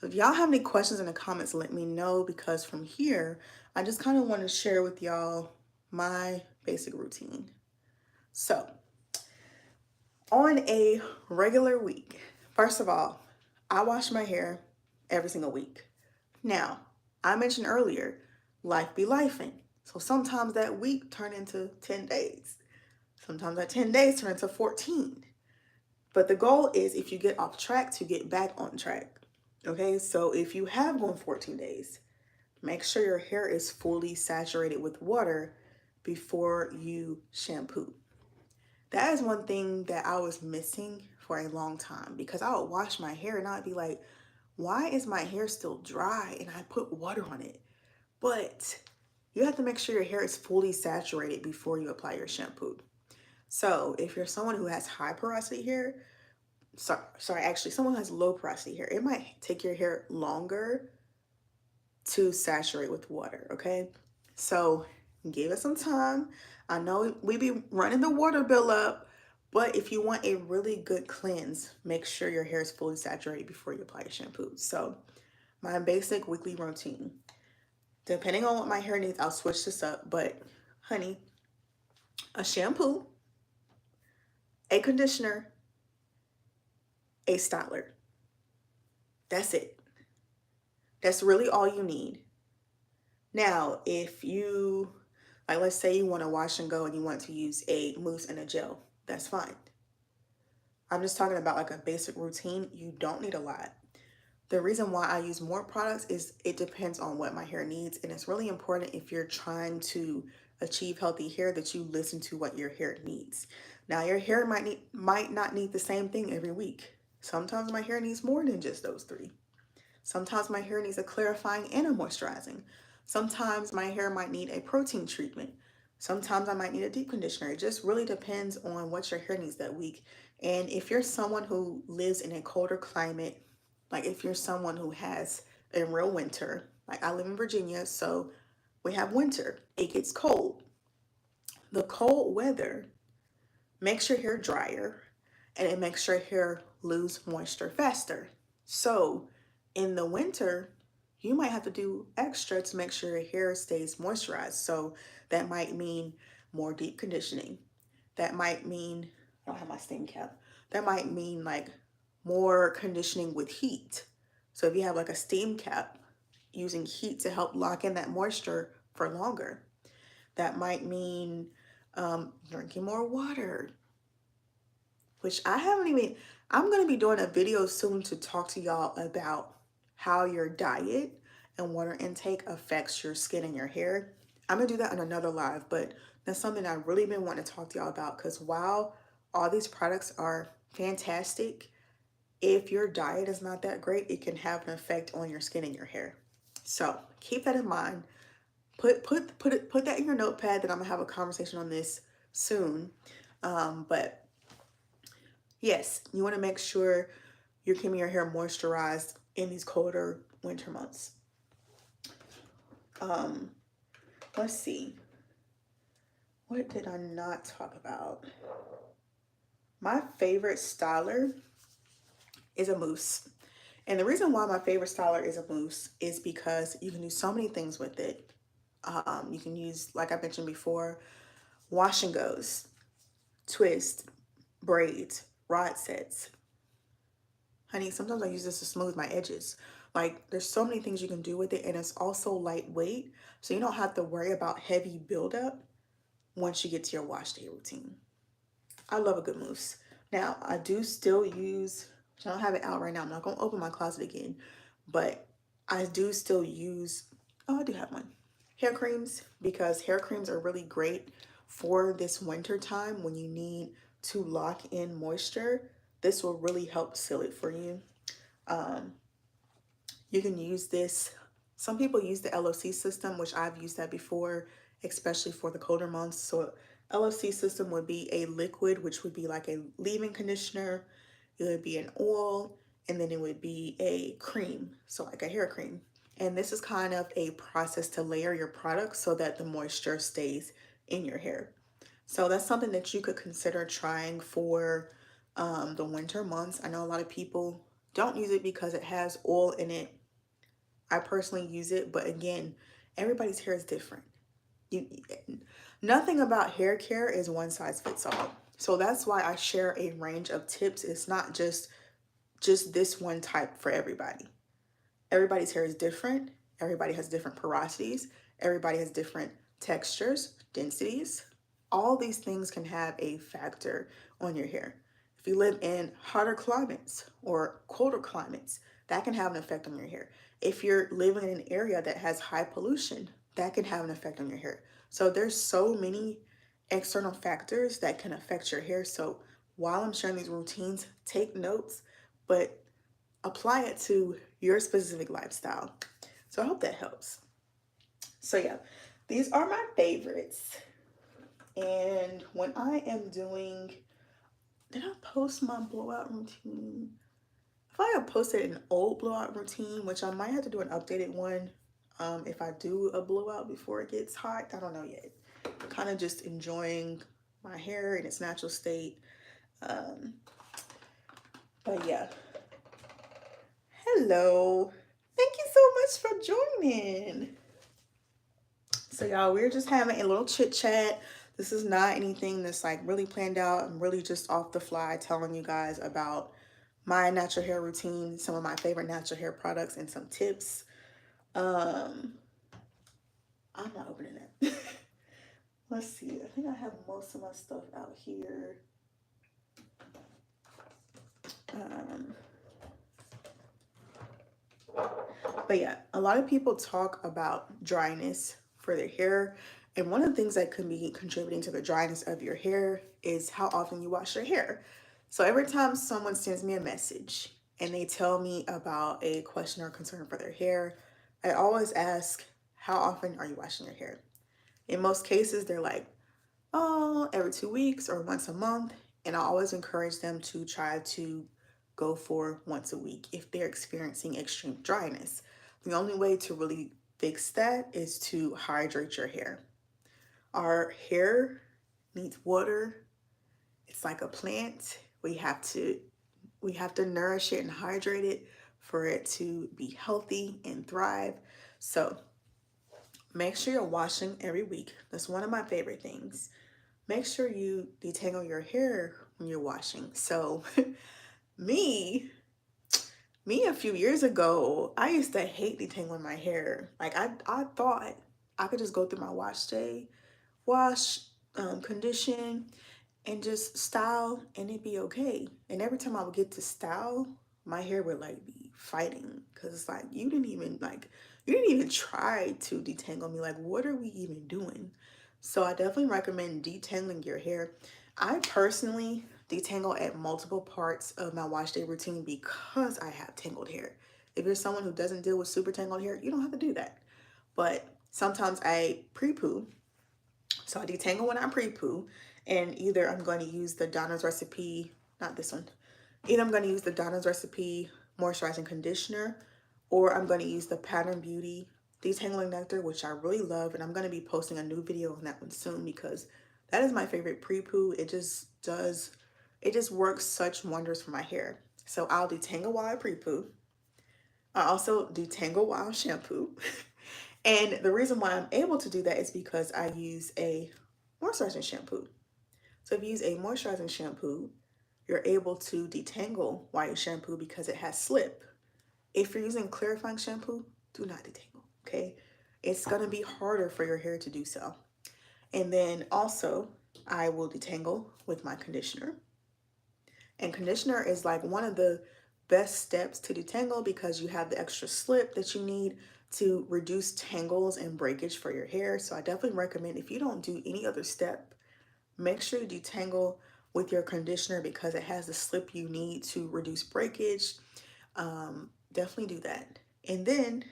So if y'all have any questions in the comments, let me know, because from here, I just kind of want to share with y'all my basic routine. So on a regular week, first of all, I wash my hair every single week. Now, I mentioned earlier, life be lifing. So sometimes that week turn into 10 days. Sometimes that 10 days turn into 14. But the goal is if you get off track to get back on track. Okay, so if you have gone 14 days, make sure your hair is fully saturated with water before you shampoo. That is one thing that I was missing for a long time, because I would wash my hair and I'd be like, why is my hair still dry? And I put water on it. But you have to make sure your hair is fully saturated before you apply your shampoo. So if you're someone who has high porosity hair, sorry, actually, someone has low porosity hair, it might take your hair longer to saturate with water, okay? So give it some time. I know we be running the water bill up, but if you want a really good cleanse, make sure your hair is fully saturated before you apply your shampoo. So my basic weekly routine, depending on what my hair needs, I'll switch this up. But honey, a shampoo, a conditioner, a styler. That's it. That's really all you need. Now, if you, like, let's say you want to wash and go and you want to use a mousse and a gel, that's fine. I'm just talking about like a basic routine. You don't need a lot. The reason why I use more products is it depends on what my hair needs. And it's really important if you're trying to achieve healthy hair that you listen to what your hair needs. Now, your hair might not need the same thing every week. Sometimes my hair needs more than just those three. Sometimes my hair needs a clarifying and a moisturizing. Sometimes my hair might need a protein treatment. Sometimes I might need a deep conditioner. It just really depends on what your hair needs that week. And if you're someone who lives in a colder climate, like if you're someone who has a real winter, like I live in Virginia, so we have winter. It gets cold. The cold weather makes your hair drier and it makes your hair lose moisture faster. So in the winter, you might have to do extra to make sure your hair stays moisturized. So that might mean more deep conditioning. That might mean, I don't have my steam cap. That might mean like more conditioning with heat. So if you have like a steam cap, using heat to help lock in that moisture for longer. That might mean drinking more water, which I haven't even, I'm going to be doing a video soon to talk to y'all about how your diet and water intake affects your skin and your hair. I'm going to do that on another live, but that's something I've really been wanting to talk to y'all about because while all these products are fantastic, if your diet is not that great, it can have an effect on your skin and your hair. So keep that in mind. Put that in your notepad that I'm gonna have a conversation on this soon. But yes, you want to make sure you're keeping your hair moisturized in these colder winter months. Um, let's see. What did I not talk about? My favorite styler is a mousse. And the reason why my favorite styler is a mousse is because you can do so many things with it. You can use, like I mentioned before, wash and goes, twist, braids, rod sets. Honey, sometimes I use this to smooth my edges. Like, there's so many things you can do with it, and it's also lightweight, so you don't have to worry about heavy buildup once you get to your wash day routine. I love a good mousse. Now, I do still use, which I don't have it out right now. I'm not going to open my closet again, but I do still use, oh, I do have one. Hair creams, because hair creams are really great for this winter time when you need to lock in moisture. This will really help seal it for you. Um, you can use this. Some people use the LOC system, which I've used that before, especially for the colder months. So LOC system would be a liquid, which would be like a leave-in conditioner. It would be an oil, and then it would be a cream, so like a hair cream. And this is kind of a process to layer your product so that the moisture stays in your hair. So that's something that you could consider trying for the winter months. I know a lot of people don't use it because it has oil in it. I personally use it, but again, everybody's hair is different. You, nothing about hair care is one size fits all. So that's why I share a range of tips. It's not just this one type for everybody. Everybody's hair is different. Everybody has different porosities. Everybody has different textures, densities. All these things can have a factor on your hair. If you live in hotter climates or colder climates, that can have an effect on your hair. If you're living in an area that has high pollution, that can have an effect on your hair. So there's so many external factors that can affect your hair. So while I'm sharing these routines, take notes, but apply it to your specific lifestyle. So I hope that helps. So yeah, these are my favorites. And when I am doing did I post my blowout routine? I feel like I posted an old blowout routine, which I might have to do an updated one if I do a blowout before it gets hot. I don't know yet. Kind of just enjoying my hair in its natural state. Um, but yeah. Hello. Thank you so much for joining. So y'all, we're just having a little chit chat. This is not anything that's like really planned out. I'm really just off the fly telling you guys about my natural hair routine, some of my favorite natural hair products, and some tips. Um, I'm not opening it. Let's see. I think I have most of my stuff out here. Um, but yeah, a lot of people talk about dryness for their hair. And one of the things that can be contributing to the dryness of your hair is how often you wash your hair. So every time someone sends me a message and they tell me about a question or concern for their hair, I always ask, how often are you washing your hair? In most cases, they're like, oh, every 2 weeks or once a month. And I always encourage them to try to go for once a week if they're experiencing extreme dryness. The only way to really fix that is to hydrate your hair. Our hair needs water. It's like a plant. We have to nourish it and hydrate it for it to be healthy and thrive. So make sure you're washing every week. That's one of my favorite things. Make sure you detangle your hair when you're washing. So me, me a few years ago, I used to hate detangling my hair. Like I thought I could just go through my wash day, wash, condition, and just style and it'd be okay. And every time I would get to style, my hair would like be fighting because it's like you didn't even try to detangle me. Like what are we even doing? So I definitely recommend detangling your hair. I personally detangle at multiple parts of my wash day routine because I have tangled hair. If you're someone who doesn't deal with super tangled hair, you don't have to do that. But sometimes I pre-poo, so I detangle when I pre-poo, and either I'm going to use the Donna's Recipe, not this one, either I'm going to use the Donna's Recipe moisturizing conditioner, or I'm going to use the Pattern Beauty detangling nectar, which I really love, and I'm going to be posting a new video on that one soon because that is my favorite pre-poo. It just works such wonders for my hair. So I'll detangle while I pre-poo. I also detangle while I shampoo. And the reason why I'm able to do that is because I use a moisturizing shampoo. So if you use a moisturizing shampoo, you're able to detangle while you shampoo because it has slip. If you're using clarifying shampoo, do not detangle, okay? It's gonna be harder for your hair to do so. And then also, I will detangle with my conditioner. And conditioner is like one of the best steps to detangle because you have the extra slip that you need to reduce tangles and breakage for your hair. So I definitely recommend if you don't do any other step, make sure you detangle with your conditioner because it has the slip you need to reduce breakage. Definitely do that. And then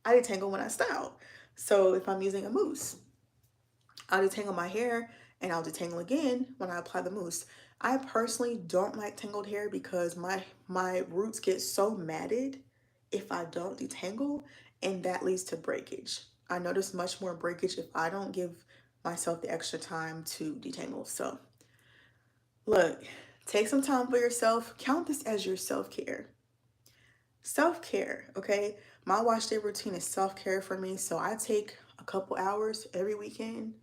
I detangle when I style. So if I'm using a mousse, I'll detangle my hair and I'll detangle again when I apply the mousse. I personally don't like tangled hair because my roots get so matted if I don't detangle, and that leads to breakage. I notice much more breakage if I don't give myself the extra time to detangle. So look, take some time for yourself. Count this as your self-care. Self-care, okay? My wash day routine is self-care for me. So I take a couple hours every weekend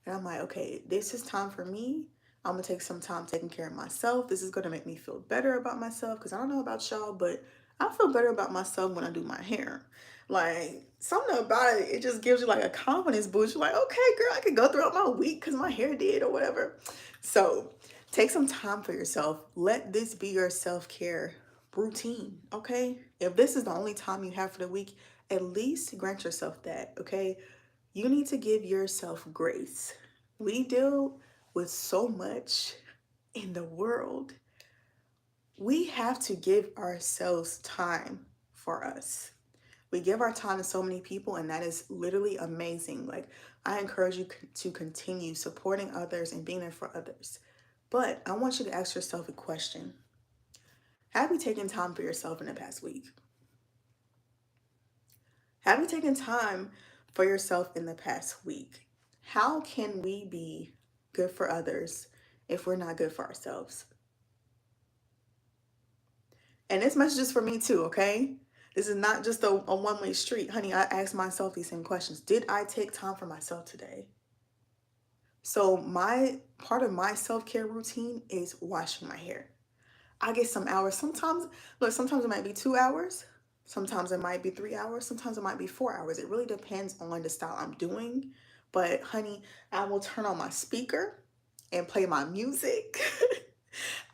and I'm like, okay, this is time for me. I'm gonna take some time taking care of myself. This is gonna make me feel better about myself because I don't know about y'all, but I feel better about myself when I do my hair. Like something about it, it just gives you like a confidence boost. You're like, okay, girl, I can go throughout my week because my hair did or whatever. So take some time for yourself. Let this be your self-care routine, okay? If this is the only time you have for the week, at least grant yourself that, okay? You need to give yourself grace. We deal with so much in the world. We have to give ourselves time for us. We give our time to so many people, and that is literally amazing. Like, I encourage you to continue supporting others and being there for others. But I want you to ask yourself a question. Have you taken time for yourself in the past week? Have you taken time for yourself in the past week? How can we be good for others if we're not good for ourselves? And this message is for me too, okay? This is not just a one-way street. Honey, I ask myself these same questions. Did I take time for myself today? So my part of my self-care routine is washing my hair. I get some hours. Sometimes, look, sometimes it might be 2 hours. Sometimes it might be 3 hours. Sometimes it might be 4 hours. It really depends on the style I'm doing. But honey, I will turn on my speaker and play my music.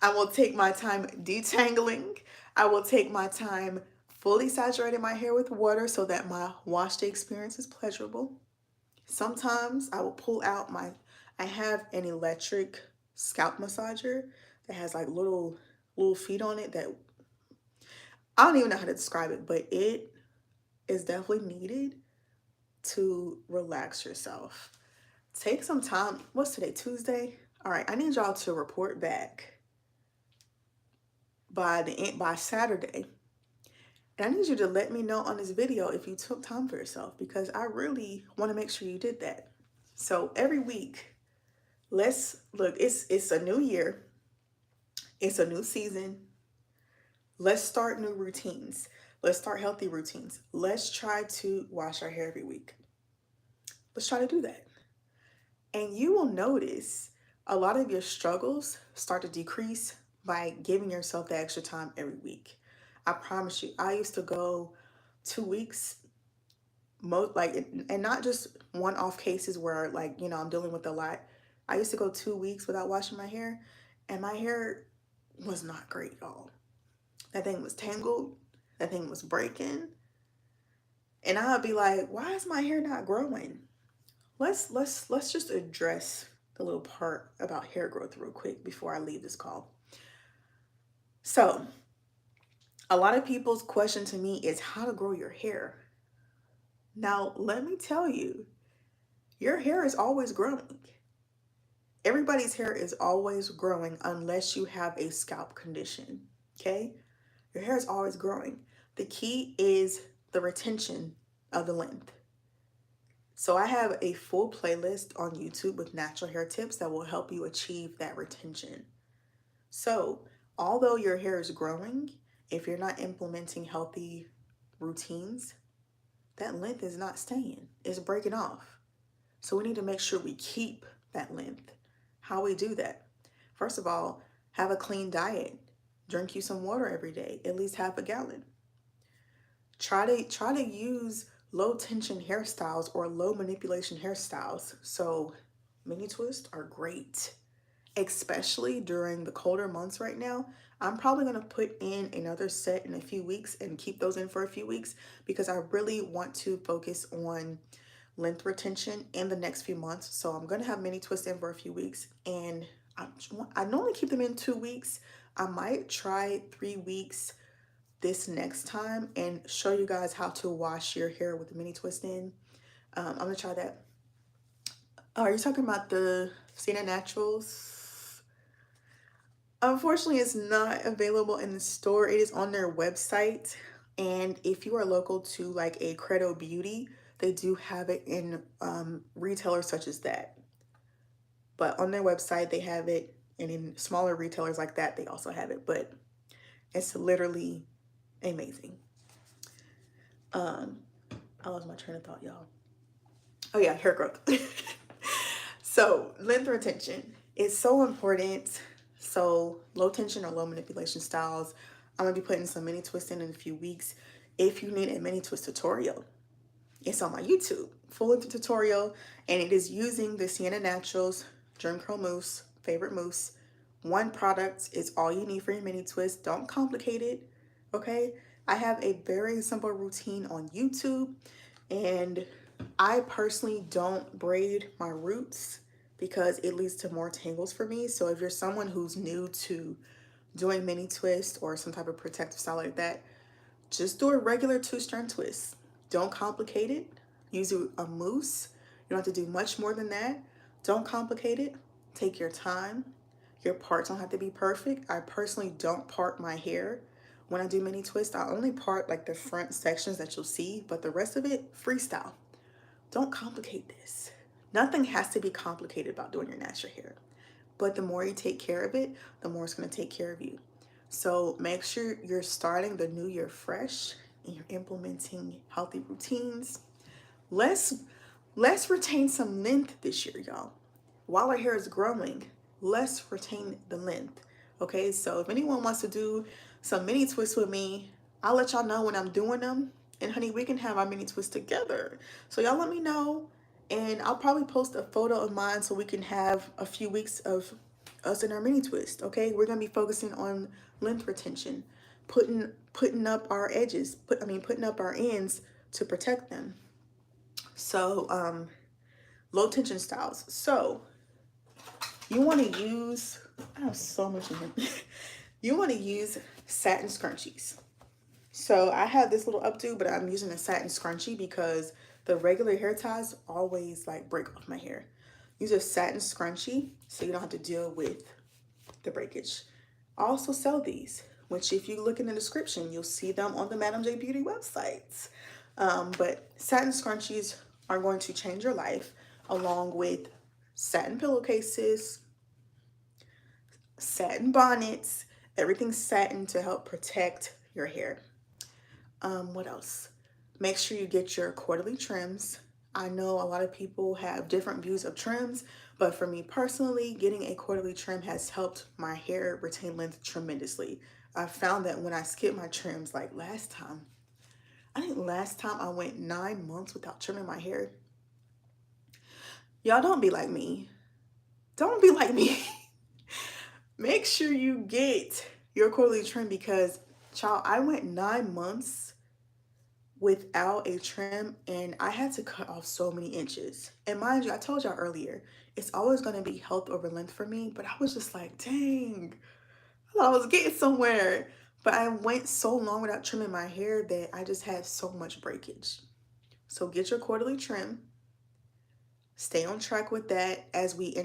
I will take my time detangling. I will take my time fully saturating my hair with water so that my wash day experience is pleasurable. Sometimes I will pull out I have an electric scalp massager that has like little feet on it that I don't even know how to describe it, but it is definitely needed to relax yourself. Take some time. What's today? Tuesday? All right, I need y'all to report back by Saturday. And I need you to let me know on this video if you took time for yourself because I really want to make sure you did that. So every week, let's look, it's a new year. It's a new season. Let's start new routines. Let's start healthy routines. Let's try to wash our hair every week. Let's try to do that. And you will notice a lot of your struggles start to decrease by giving yourself the extra time every week. I promise you, I used to go 2 weeks, most like, and not just one-off cases where like, I'm dealing with a lot. I used to go 2 weeks without washing my hair, and my hair was not great, y'all. That thing was tangled. That thing was breaking. And I'd be like, why is my hair not growing? Let's just address the little part about hair growth real quick before I leave this call. So, a lot of people's question to me is how to grow your hair. Now, let me tell you, your hair is always growing. Everybody's hair is always growing unless you have a scalp condition, okay? Your hair is always growing. The key is the retention of the length. So I have a full playlist on YouTube with natural hair tips that will help you achieve that retention. So although your hair is growing, if you're not implementing healthy routines, that length is not staying. It's breaking off. So we need to make sure we keep that length. How we do that? First of all, have a clean diet. Drink you some water every day, at least half a gallon. Try to use low tension hairstyles or low manipulation hairstyles. So mini twists are great, especially during the colder months right now. I'm probably going to put in another set in a few weeks and keep those in for a few weeks because I really want to focus on length retention in the next few months. So I'm going to have mini twists in for a few weeks, and I normally keep them in 2 weeks. I might try 3 weeks this next time and show you guys how to wash your hair with the mini twist in. I'm gonna try that. Oh, are you talking about the Sienna Naturals? Unfortunately, it's not available in the store. It is on their website. And if you are local to like a Credo Beauty, they do have it in retailers such as that. But on their website, they have it. And in smaller retailers like that, they also have it. But it's literally amazing. I lost my train of thought, y'all. Oh yeah, hair growth. So length retention is so important. So low tension or low manipulation styles. I'm gonna be putting some mini twists in a few weeks. If you need a mini twist tutorial, it's on my YouTube, full length tutorial, and it is using the Sienna Naturals Germ Curl Mousse, favorite mousse. One product is all you need for your mini twist. Don't complicate it, okay? I have a very simple routine on YouTube, and I personally don't braid my roots because it leads to more tangles for me. So if you're someone who's new to doing mini twist or some type of protective style like that, just do a regular 2-strand twist. Don't complicate it. Use a mousse. You don't have to do much more than that. Don't complicate it. Take your time. Your parts don't have to be perfect. I personally don't part my hair when I do mini twist. I only part like the front sections that you'll see, but the rest of it, freestyle. Don't complicate this. Nothing has to be complicated about doing your natural hair. But the more you take care of it, the more it's going to take care of you. So make sure you're starting the new year fresh and you're implementing healthy routines. Let's let's retain some length this year, y'all. While our hair is growing, let's retain the length. Okay, so if anyone wants to do some mini twists with me, I'll let y'all know when I'm doing them. And honey, we can have our mini twist together. So y'all let me know. And I'll probably post a photo of mine so we can have a few weeks of us in our mini twist. Okay, we're gonna be focusing on length retention, putting up our edges, putting up our ends to protect them. So low tension styles. So you want to use, I have so much in here. You want to use satin scrunchies. So I have this little updo, but I'm using a satin scrunchie because the regular hair ties always like break off my hair. Use a satin scrunchie so you don't have to deal with the breakage. I also sell these, which if you look in the description, you'll see them on the Madam J Beauty websites. But satin scrunchies are going to change your life, along with satin pillowcases, satin bonnets, everything satin to help protect your hair. What else? Make sure you get your quarterly trims. I know a lot of people have different views of trims, but for me personally, getting a quarterly trim has helped my hair retain length tremendously. I found that when I skip my trims, like last time, I think last time I went 9 months without trimming my hair. Y'all don't be like me. Don't be like me. Make sure you get your quarterly trim because, child, I went 9 months without a trim and I had to cut off so many inches. And mind you, I told y'all earlier, it's always going to be health over length for me, but I was just like, dang, I thought I was getting somewhere. But I went so long without trimming my hair that I just had so much breakage. So get your quarterly trim. Stay on track with that as we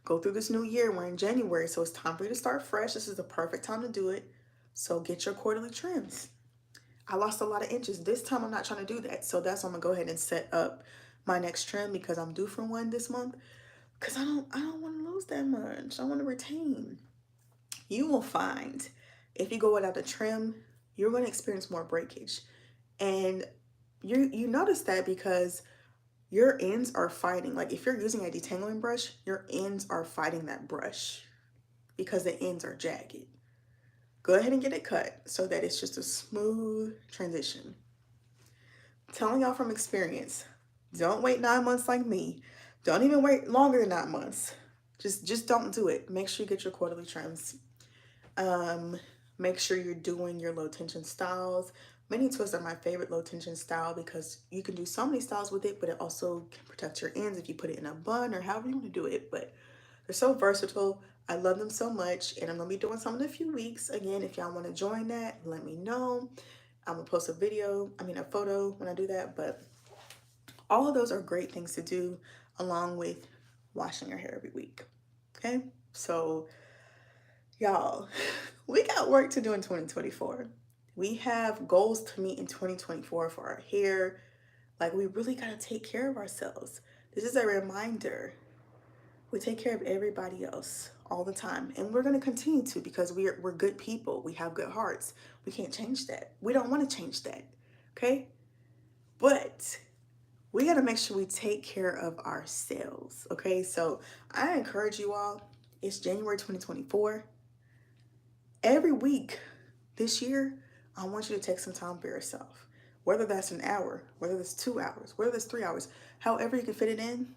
go through this new year. We're in January, so it's time for you to start fresh. This is the perfect time to do it. So get your quarterly trims. I lost a lot of inches. This time I'm not trying to do that. So that's why I'm gonna go ahead and set up my next trim because I'm due for one this month. Because I don't want to lose that much. I want to retain. You will find if you go without a trim, you're going to experience more breakage. And you notice that because your ends are fighting. Like if you're using a detangling brush, your ends are fighting that brush because the ends are jagged. Go ahead and get it cut so that it's just a smooth transition. Telling y'all from experience, don't wait 9 months like me. Don't even wait longer than 9 months. Just don't do it. Make sure you get your quarterly trims. Make sure you're doing your low tension styles. Mini twists are my favorite low tension style because you can do so many styles with it, but it also can protect your ends if you put it in a bun or however you want to do it. But they're so versatile. I love them so much, and I'm gonna be doing some in a few weeks. Again, if y'all want to join that, let me know. I'm gonna post a photo when I do that. But all of those are great things to do along with washing your hair every week. Okay, so y'all, we got work to do in 2024. We have goals to meet in 2024 for our hair. Like, we really got to take care of ourselves. This is a reminder. We take care of everybody else all the time. And we're going to continue to because we're good people. We have good hearts. We can't change that. We don't want to change that. Okay? But we got to make sure we take care of ourselves. Okay? So I encourage you all. It's January 2024. Every week this year, I want you to take some time for yourself. Whether that's an hour, whether that's 2 hours, whether that's 3 hours, however you can fit it in,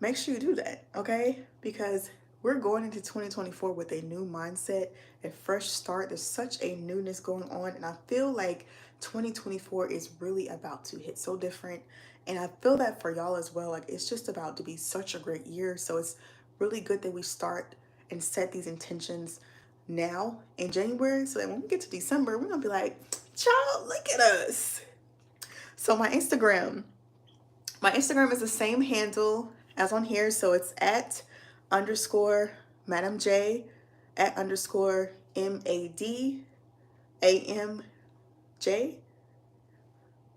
make sure you do that, okay? Because we're going into 2024 with a new mindset, a fresh start. There's such a newness going on, and I feel like 2024 is really about to hit so different. And I feel that for y'all as well. Like, it's just about to be such a great year. So it's really good that we start and set these intentions now in January so that when we get to December, we're gonna be like, child, look at us. So my Instagram is the same handle as on here. So it's @ Madam J at underscore MADAMJ.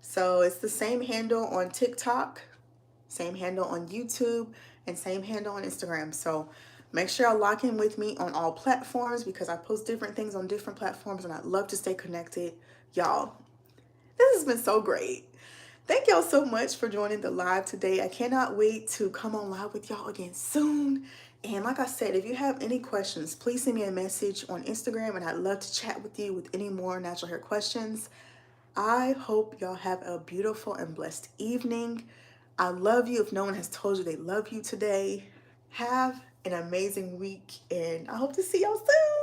So it's the same handle on TikTok, same handle on YouTube, and same handle on Instagram. So make sure y'all lock in with me on all platforms because I post different things on different platforms and I'd love to stay connected. Y'all, this has been so great. Thank y'all so much for joining the live today. I cannot wait to come on live with y'all again soon. And like I said, if you have any questions, please send me a message on Instagram and I'd love to chat with you with any more natural hair questions. I hope y'all have a beautiful and blessed evening. I love you. If no one has told you they love you today, have an amazing week and I hope to see y'all soon.